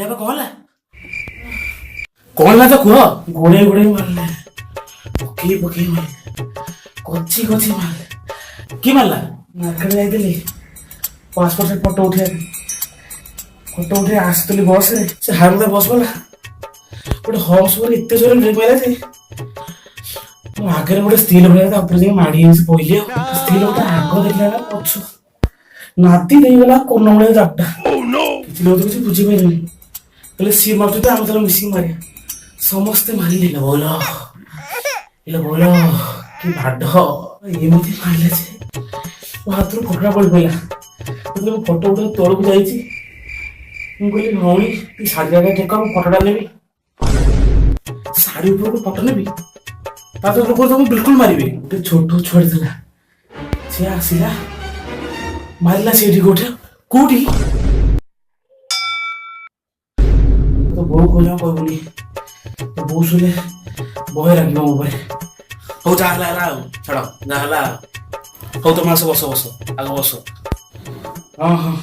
अरे अब कौन है तो कुह गोड़े गोड़े मारले पकई पकई मारले कची कची मारले कि मारला मार्केट जाइली 5% फोटो उठे आसुली बस रे से हारुदा बस गला गोटे हॉर्स पर एत जोर ब्रेक मारा जे मो आगे गोटे स्त्री लोक माड़ी पहले स्त्री लोक आग देखला ना पछ नाती गला कोन भाई जापटा किसी लोग किसी बुझी पारे बोले सी मारते तो आम तरह मिसिंग मारे समस्ते मारे बोल बोल कि भाड एमती मारे जे हाथ फटा पड़ पाला फोटो उठे तौक जाइए मुझे भौणी तू साड़ी जगह टेक फटोटा ने साड़ी ऊपर फटो ने बिल्कुल मारे गोटे छोट छुआ सी आसला मारला से गोटे कौटी तो बो को कहबुनि तो बो सुने बहे लगे मो हौ जहाँ छाड़ जहाँ हौ तुम आस बस बस आग बस हाँ हाँ